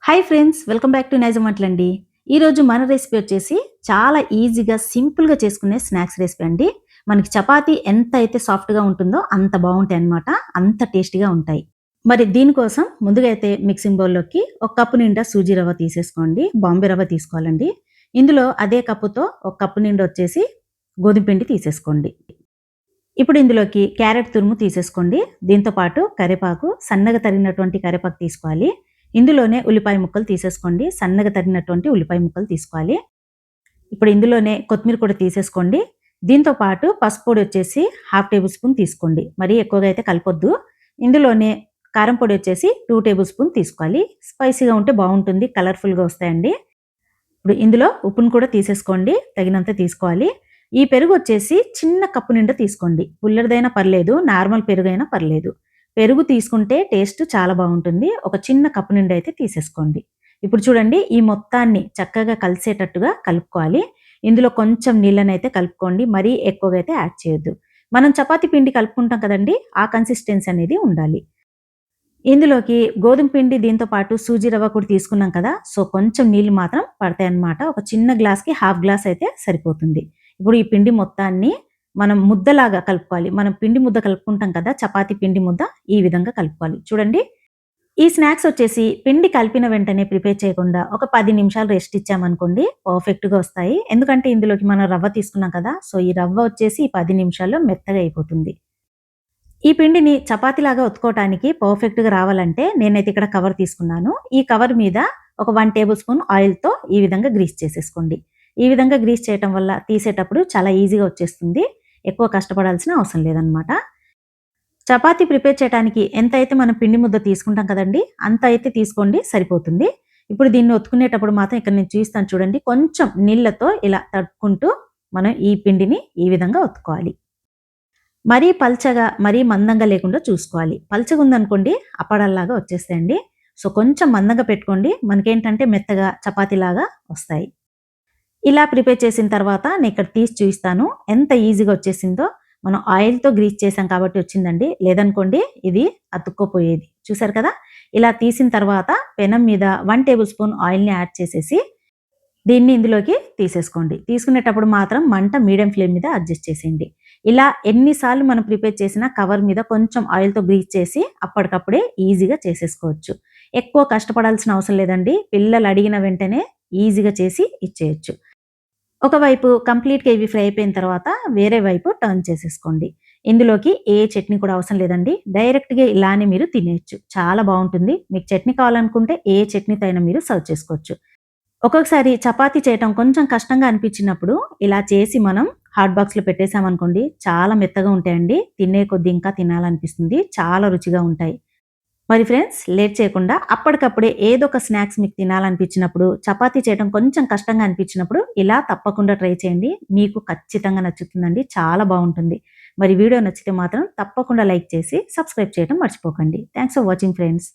Hi friends, welcome back to Nizam వంటలండి. ఈరోజు మన రెసిపీ వచ్చేసి చాలా ఈజీగా సింపుల్గా చేసుకునే స్నాక్స్ రెసిపీ అండి. మనకి చపాతీ ఎంత అయితే సాఫ్ట్గా ఉంటుందో అంత బాగుంటాయి అన్నమాట. అంత టేస్టీగా ఉంటాయి. మరి దీనికోసం ముందుగా అయితే మిక్సింగ్ బౌల్లోకి ఒక కప్పు నిండా సూజీ రవ్వ తీసేసుకోండి. బాంబే రవ్వ తీసుకోవాలండి. ఇందులో అదే కప్పుతో ఒక కప్పు నిండా వచ్చేసి గోధుమ పిండి తీసేసుకోండి. ఇప్పుడు ఇందులోకి క్యారెట్ తురుము తీసేసుకోండి. దీంతో పాటు కరివేపాకు, సన్నగా తరిగినటువంటి కరివేపాకు తీసుకోవాలి. ఇందులోనే ఉల్లిపాయ ముక్కలు తీసేసుకోండి. సన్నగా తరిగినటువంటి ఉల్లిపాయ ముక్కలు తీసుకోవాలి. ఇప్పుడు ఇందులోనే కొత్తిమీర కూడా తీసేసుకోండి. దీంతో పాటు పసుపు పొడి వచ్చేసి హాఫ్ టేబుల్ స్పూన్ తీసుకోండి. మరీ ఎక్కువగా అయితే కలపొద్దు. ఇందులోనే కారం పొడి వచ్చేసి 2 టేబుల్ స్పూన్ తీసుకోవాలి. స్పైసీగా ఉంటే బాగుంటుంది, కలర్ఫుల్గా వస్తాయండి. ఇప్పుడు ఇందులో ఉప్పును కూడా తీసేసుకోండి. తగినంత తీసుకోవాలి. ఈ పెరుగు వచ్చేసి చిన్న కప్పు నిండా తీసుకోండి. పుల్లటిదైనా పర్లేదు, నార్మల్ పెరుగైనా పర్లేదు. పెరుగు తీసుకుంటే టేస్ట్ చాలా బాగుంటుంది. ఒక చిన్న కప్పు నిండా అయితే తీసేసుకోండి. ఇప్పుడు చూడండి, ఈ మొత్తాన్ని చక్కగా కలిసేటట్టుగా కలుపుకోవాలి. ఇందులో కొంచెం నీళ్ళనైతే కలుపుకోండి. మరీ ఎక్కువగా అయితే యాడ్ చేయొద్దు. మనం చపాతీ పిండి కలుపుకుంటాం కదండి, ఆ కన్సిస్టెన్సీ అనేది ఉండాలి. ఇందులోకి గోధుమ పిండి దీంతో పాటు సూజీ రవ్వ కూడా తీసుకున్నాం కదా, సో కొంచెం నీళ్ళు మాత్రం పడతాయన్నమాట. ఒక చిన్న గ్లాస్‌కి హాఫ్ గ్లాస్ అయితే సరిపోతుంది. ఇప్పుడు ఈ పిండి మొత్తాన్ని మనం ముద్దలాగా కలుపుకోవాలి. మనం పిండి ముద్ద కలుపుకుంటాం కదా, చపాతీ పిండి ముద్ద, ఈ విధంగా కలుపుకోవాలి. చూడండి, ఈ స్నాక్స్ వచ్చేసి పిండి కలిపిన వెంటనే ప్రిపేర్ చేయకుండా ఒక 10 నిమిషాలు రెస్ట్ ఇచ్చామనుకోండి, పర్ఫెక్ట్‌గా వస్తాయి. ఎందుకంటే ఇందులోకి మనం రవ్వ తీసుకున్నాం కదా, సో ఈ రవ్వ వచ్చేసి ఈ 10 నిమిషాల్లో మెత్తగా అయిపోతుంది. ఈ పిండిని చపాతీలాగా ఒత్తుకోవటానికి పర్ఫెక్ట్‌గా రావాలంటే నేనైతే ఇక్కడ కవర్ తీసుకున్నాను. ఈ కవర్ మీద ఒక 1 టేబుల్ స్పూన్ ఆయిల్‌తో ఈ విధంగా గ్రీస్ చేసేసుకోండి. ఈ విధంగా గ్రీస్ చేయటం వల్ల తీసేటప్పుడు చాలా ఈజీగా వచ్చేస్తుంది. ఎక్కువ కష్టపడాల్సిన అవసరం లేదనమాట. చపాతీ ప్రిపేర్ చేయడానికి ఎంతైతే మనం పిండి ముద్ద తీసుకుంటాం కదండీ, అంత అయితే తీసుకోండి, సరిపోతుంది. ఇప్పుడు దీన్ని ఒత్తుకునేటప్పుడు మాత్రం ఇక్కడ నేను చూపిస్తాను చూడండి. కొంచెం నీళ్ళతో ఇలా తడుపుకుంటూ మనం ఈ పిండిని ఈ విధంగా ఒత్తుకోవాలి. మరీ పల్చగా, మరీ మందంగా లేకుండా చూసుకోవాలి. పల్చగుందనుకోండి అప్పడాల్లాగా వచ్చేస్తాయండి. సో కొంచెం మందంగా పెట్టుకోండి. మనకేంటంటే మెత్తగా చపాతీలాగా వస్తాయి. ఇలా ప్రిపేర్ చేసిన తర్వాత నేనిక్కడ తీసి చూపిస్తాను. ఎంత ఈజీగా వచ్చేసిందో. మనం ఆయిల్‌తో గ్రీస్ చేసాం కాబట్టి వచ్చిందండి. లేదనుకోండి ఇది అతుక్కోపోయేది. చూసారు కదా! ఇలా తీసిన తర్వాత పెనం మీద 1 టేబుల్ స్పూన్ ఆయిల్‌ని యాడ్ చేసేసి దీన్ని ఇందులోకి తీసేసుకోండి. తీసుకునేటప్పుడు మాత్రం మంట మీడియం ఫ్లేమ్ మీద అడ్జస్ట్ చేసేయండి. ఇలా ఎన్ని సార్లు మనం ప్రిపేర్ చేసినా కవర్ మీద కొంచెం ఆయిల్‌తో గ్రీస్ చేసి అప్పటికప్పుడే ఈజీగా చేసేసుకోవచ్చు. ఎక్కువ కష్టపడాల్సిన అవసరం లేదండి. పిల్లలు అడిగిన వెంటనే ఈజీగా చేసి ఇచ్చేయొచ్చు. ఒకవైపు కంప్లీట్‌గా ఇవి ఫ్రై అయిపోయిన తర్వాత వేరే వైపు టర్న్ చేసేసుకోండి. ఇందులోకి ఏ చట్నీ కూడా అవసరం లేదండి. డైరెక్ట్‌గా ఇలానే మీరు తినేయొచ్చు. చాలా బావుంటుంది. మీకు చట్నీ కావాలనుకుంటే ఏ చట్నీతో అయినా మీరు సర్వ్ చేసుకోవచ్చు. ఒక్కొక్కసారి చపాతీ చేయటం కొంచెం కష్టంగా అనిపించినప్పుడు ఇలా చేసి మనం హాట్ బాక్స్‌లో పెట్టేసామనుకోండి, చాలా మెత్తగా ఉంటాయండి. తినే కొద్దీ ఇంకా తినాలనిపిస్తుంది. చాలా రుచిగా ఉంటాయి. మరి ఫ్రెండ్స్, లేట్ చేయకుండా అప్పటికప్పుడే ఏదో ఒక స్నాక్స్ మీకు తినాలనిపించినప్పుడు, చపాతీ చేయడం కొంచెం కష్టంగా అనిపించినప్పుడు ఇలా తప్పకుండా ట్రై చేయండి. మీకు ఖచ్చితంగా నచ్చుతుందండి. చాలా బావుంటుంది. మరి వీడియో నచ్చితే మాత్రం తప్పకుండా లైక్ చేసి సబ్స్క్రైబ్ చేయడం మర్చిపోకండి. Thanks for watching friends.